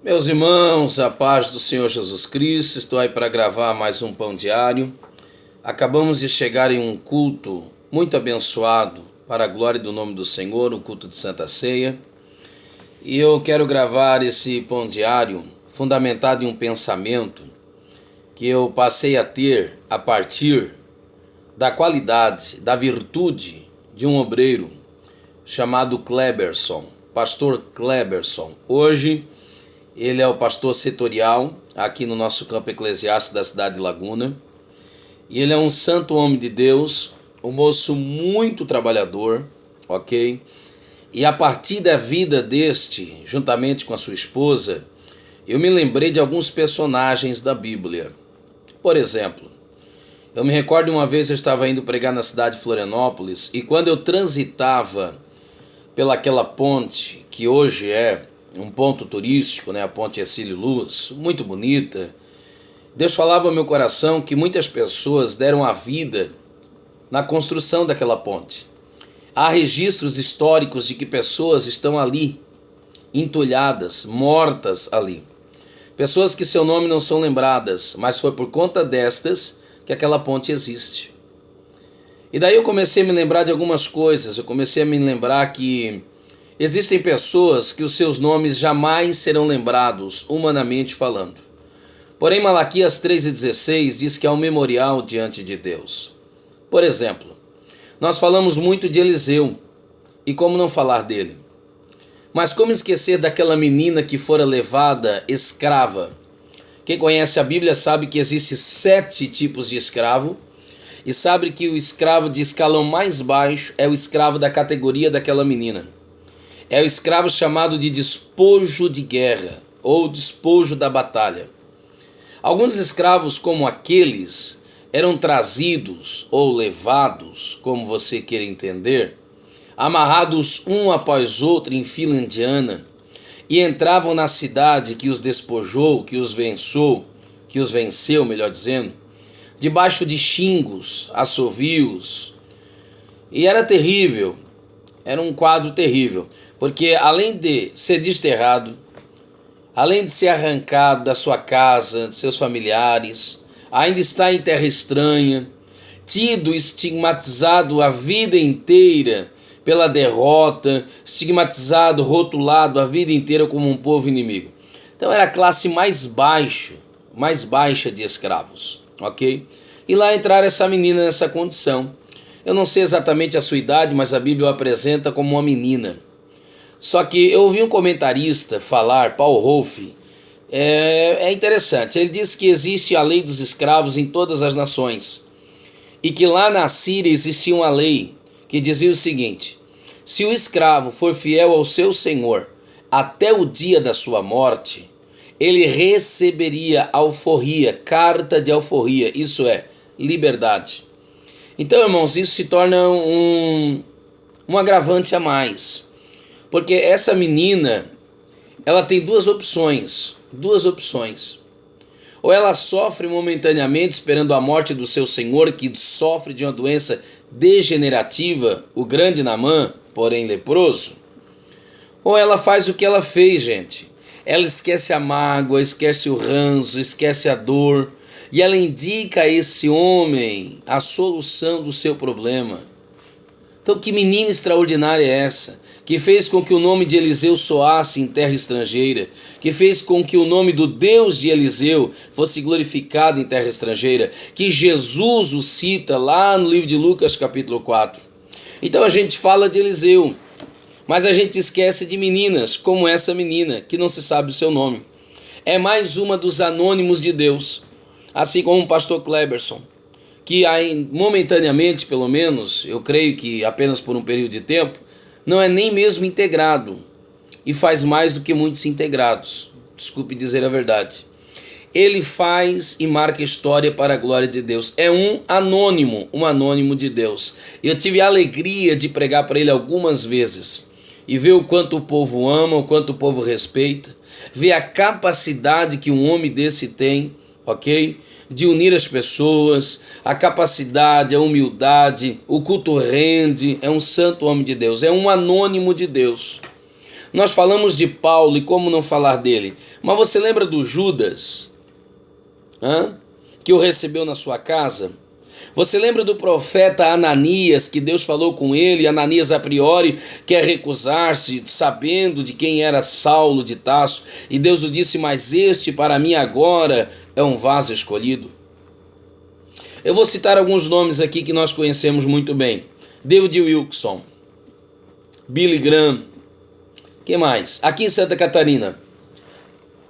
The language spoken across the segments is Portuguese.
Meus irmãos, a paz do Senhor Jesus Cristo, estou aí para gravar mais um Pão Diário. Acabamos de chegar em um culto muito abençoado para a glória do nome do Senhor, o culto de Santa Ceia. E eu quero gravar esse Pão Diário fundamentado em um pensamento que eu passei a ter a partir da qualidade, da virtude de um obreiro chamado Kleberson, pastor Kleberson. Hoje ele é o pastor setorial aqui no nosso campo eclesiástico da cidade de Laguna. E ele é um santo homem de Deus, um moço muito trabalhador, ok? E a partir da vida deste, juntamente com a sua esposa, eu me lembrei de alguns personagens da Bíblia. Por exemplo, eu me recordo uma vez eu estava indo pregar na cidade de Florianópolis e quando eu transitava pelaquela ponte, que hoje é um ponto turístico, né? A ponte Hercílio Luz, muito bonita. Deus falava ao meu coração que muitas pessoas deram a vida na construção daquela ponte. Há registros históricos de que pessoas estão ali, entulhadas, mortas ali. Pessoas que seu nome não são lembradas, mas foi por conta destas que aquela ponte existe. E daí eu comecei a me lembrar de algumas coisas, eu comecei a me lembrar que existem pessoas que os seus nomes jamais serão lembrados, humanamente falando. Porém, Malaquias 3,16 diz que há um memorial diante de Deus. Por exemplo, nós falamos muito de Eliseu, e como não falar dele? Mas como esquecer daquela menina que fora levada escrava? Quem conhece a Bíblia sabe que existem 7 tipos de escravo, e sabe que o escravo de escalão mais baixo é o escravo da categoria daquela menina. É o escravo chamado de despojo de guerra, ou despojo da batalha. Alguns escravos como aqueles eram trazidos ou levados, como você queira entender, amarrados um após outro em fila indiana, e entravam na cidade que os despojou, que os venceu, melhor dizendo, debaixo de xingos, assovios, e era terrível, era um quadro terrível. Porque além de ser desterrado, além de ser arrancado da sua casa, de seus familiares, ainda está em terra estranha, tido, estigmatizado a vida inteira pela derrota, estigmatizado, rotulado a vida inteira como um povo inimigo. Então era a classe mais baixa de escravos, ok? E lá entraram essa menina nessa condição. Eu não sei exatamente a sua idade, mas a Bíblia o apresenta como uma menina. Só que eu ouvi um comentarista falar, Paul Rolfe, é interessante. Ele diz que existe a lei dos escravos em todas as nações. E que lá na Síria existia uma lei que dizia o seguinte: se o escravo for fiel ao seu senhor até o dia da sua morte, ele receberia alforria, carta de alforria, isso é, liberdade. Então, irmãos, isso se torna um agravante a mais. Porque essa menina, ela tem duas opções. Ou ela sofre momentaneamente esperando a morte do seu senhor, que sofre de uma doença degenerativa, o grande Naamã, porém leproso. Ou ela faz o que ela fez, gente. Ela esquece a mágoa, esquece o ranço, esquece a dor. E ela indica a esse homem a solução do seu problema. Então, que menina extraordinária é essa? Que fez com que o nome de Eliseu soasse em terra estrangeira, que fez com que o nome do Deus de Eliseu fosse glorificado em terra estrangeira, que Jesus o cita lá no livro de Lucas capítulo 4. Então a gente fala de Eliseu, mas a gente esquece de meninas, como essa menina, que não se sabe o seu nome. É mais uma dos anônimos de Deus, assim como o pastor Kleberson, que momentaneamente, pelo menos, eu creio que apenas por um período de tempo, não é nem mesmo integrado e faz mais do que muitos integrados. Desculpe dizer a verdade. Ele faz e marca história para a glória de Deus. É um anônimo de Deus. Eu tive a alegria de pregar para ele algumas vezes e ver o quanto o povo ama, o quanto o povo respeita, ver a capacidade que um homem desse tem, ok? De unir as pessoas, a capacidade, a humildade, o culto rende, é um santo homem de Deus, é um anônimo de Deus. Nós falamos de Paulo e como não falar dele. Mas você lembra do Judas? Que o recebeu na sua casa? Você lembra do profeta Ananias, que Deus falou com ele? Ananias a priori quer recusar-se, sabendo de quem era Saulo de Tarso. E Deus o disse, mas este para mim agora é um vaso escolhido. Eu vou citar alguns nomes aqui que nós conhecemos muito bem. David Wilkerson, Billy Graham, quem mais? Aqui em Santa Catarina,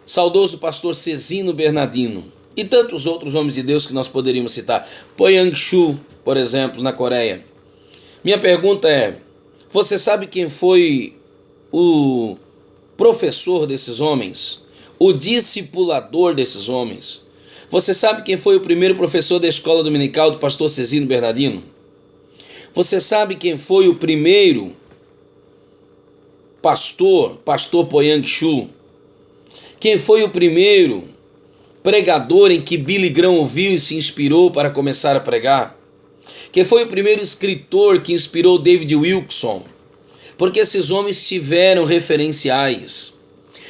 saudoso pastor Cezino Bernardino e tantos outros homens de Deus que nós poderíamos citar. Poyang Shu, por exemplo, na Coreia. Minha pergunta é, você sabe quem foi o professor desses homens? O discipulador desses homens? Você sabe quem foi o primeiro professor da escola dominical do pastor Cezino Bernardino? Você sabe quem foi o primeiro pastor Poyang Shu? Quem foi o primeiro pregador em que Billy Graham ouviu e se inspirou para começar a pregar? Quem foi o primeiro escritor que inspirou David Wilkerson? Porque esses homens tiveram referenciais.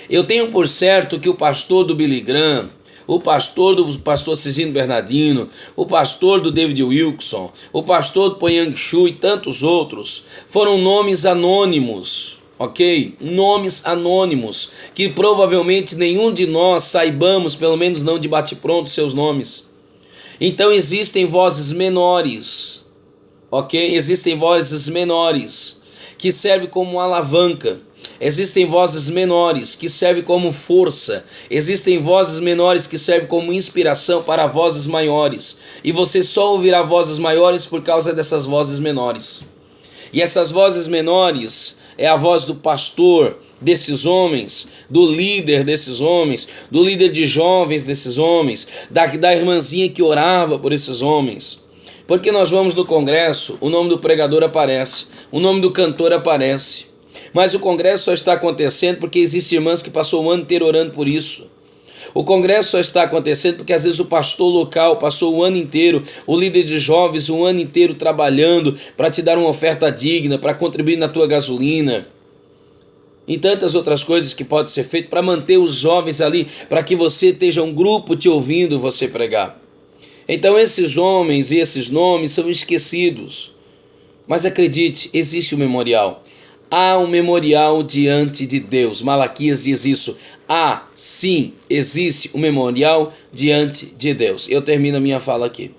Eu tenho por certo que o pastor do Billy Graham, o pastor do pastor Cezino Bernardino, o pastor do David Wilkerson, o pastor do Poyang Shu e tantos outros foram nomes anônimos. Ok? Nomes anônimos, que provavelmente nenhum de nós saibamos, pelo menos não de bate-pronto, seus nomes. Então existem vozes menores, ok? Existem vozes menores, que servem como alavanca. Existem vozes menores, que servem como força. Existem vozes menores, que servem como inspiração para vozes maiores. E você só ouvirá vozes maiores por causa dessas vozes menores. E essas vozes menores é a voz do pastor desses homens, do líder desses homens, do líder de jovens desses homens, da irmãzinha que orava por esses homens. Porque nós vamos no congresso, o nome do pregador aparece, o nome do cantor aparece. Mas o congresso só está acontecendo porque existem irmãs que passou o ano inteiro orando por isso. O congresso só está acontecendo porque às vezes o pastor local passou o ano inteiro, o líder de jovens o ano inteiro trabalhando para te dar uma oferta digna, para contribuir na tua gasolina e tantas outras coisas que pode ser feito para manter os jovens ali, para que você esteja um grupo te ouvindo você pregar. Então esses homens e esses nomes são esquecidos. Mas acredite, existe um memorial. Há um memorial diante de Deus. Malaquias diz isso. Sim, existe um memorial diante de Deus. Eu termino a minha fala aqui.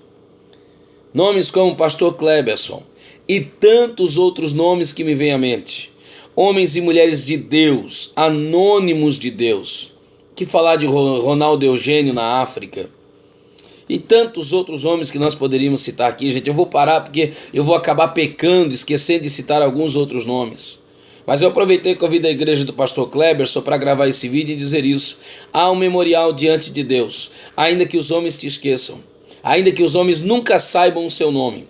Nomes como Pastor Kleberson e tantos outros nomes que me vêm à mente. Homens e mulheres de Deus, anônimos de Deus. Que falar de Ronaldo Eugênio na África. E tantos outros homens que nós poderíamos citar aqui, gente. Eu vou parar porque eu vou acabar pecando, esquecendo de citar alguns outros nomes. Mas eu aproveitei que eu vim da igreja do pastor Kleber só para gravar esse vídeo e dizer isso. Há um memorial diante de Deus, ainda que os homens te esqueçam, ainda que os homens nunca saibam o seu nome.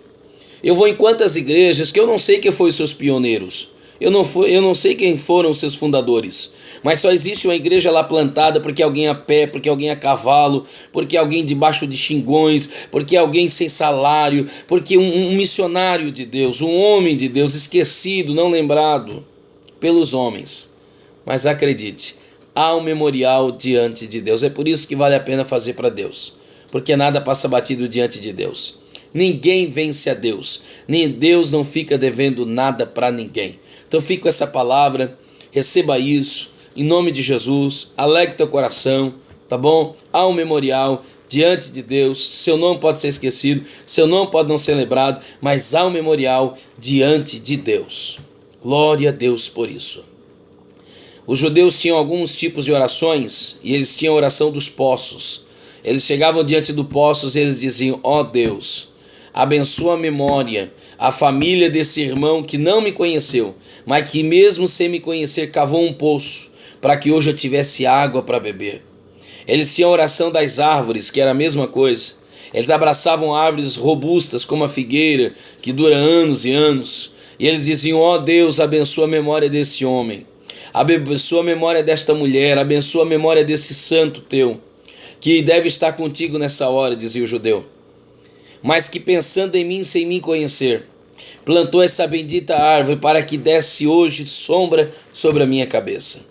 Eu vou em quantas igrejas que eu não sei quem foram os seus pioneiros, eu não sei quem foram os seus fundadores, mas só existe uma igreja lá plantada porque alguém a pé, porque alguém a cavalo, porque alguém debaixo de xingões, porque alguém sem salário, porque um missionário de Deus, um homem de Deus esquecido, não lembrado pelos homens. Mas acredite, há um memorial diante de Deus. É por isso que vale a pena fazer para Deus, porque nada passa batido diante de Deus. Ninguém vence a Deus, nem Deus não fica devendo nada para ninguém. Então fica com essa palavra, receba isso, em nome de Jesus, alegre teu coração, tá bom? Há um memorial diante de Deus, seu nome pode ser esquecido, seu nome pode não ser lembrado, mas há um memorial diante de Deus. Glória a Deus por isso. Os judeus tinham alguns tipos de orações e eles tinham a oração dos poços. Eles chegavam diante do poços e eles diziam: ó Deus, abençoa a memória, a família desse irmão que não me conheceu, mas que mesmo sem me conhecer cavou um poço para que hoje eu tivesse água para beber. Eles tinham a oração das árvores, que era a mesma coisa. Eles abraçavam árvores robustas como a figueira, que dura anos e anos. E eles diziam: ó Deus, abençoa a memória desse homem, abençoa a memória desta mulher, abençoa a memória desse santo teu, que deve estar contigo nessa hora, dizia o judeu, mas que pensando em mim sem me conhecer, plantou essa bendita árvore para que desse hoje sombra sobre a minha cabeça.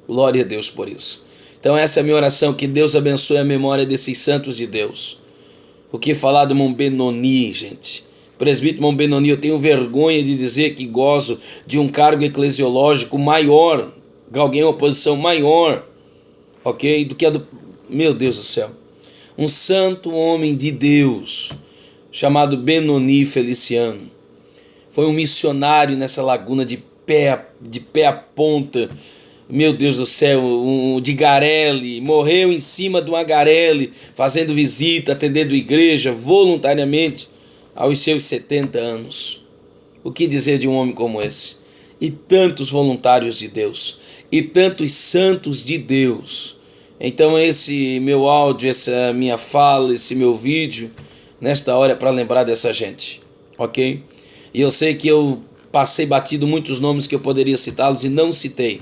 Glória a Deus por isso. Então essa é a minha oração, que Deus abençoe a memória desses santos de Deus. O que falar do irmão Benoni, gente? Presbítero irmão Benoni, eu tenho vergonha de dizer que gozo de um cargo eclesiológico maior, alguém uma posição maior, ok? Do que a do... Meu Deus do céu. Um santo homem de Deus, chamado Benoni Feliciano. Foi um missionário nessa laguna de pé a ponta. Meu Deus do céu, de garele, morreu em cima de uma garele, fazendo visita, atendendo igreja, voluntariamente, aos seus 70 anos. O que dizer de um homem como esse? E tantos voluntários de Deus, e tantos santos de Deus. Então esse meu áudio, essa minha fala, esse meu vídeo, nesta hora é para lembrar dessa gente, ok? E eu sei que eu passei batido muitos nomes que eu poderia citá-los e não citei.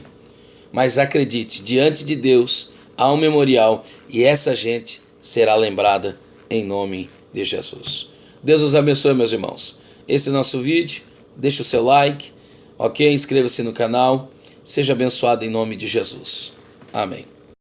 Mas acredite, diante de Deus há um memorial e essa gente será lembrada em nome de Jesus. Deus os abençoe, meus irmãos. Esse é o nosso vídeo. Deixe o seu like, ok? Inscreva-se no canal. Seja abençoado em nome de Jesus. Amém.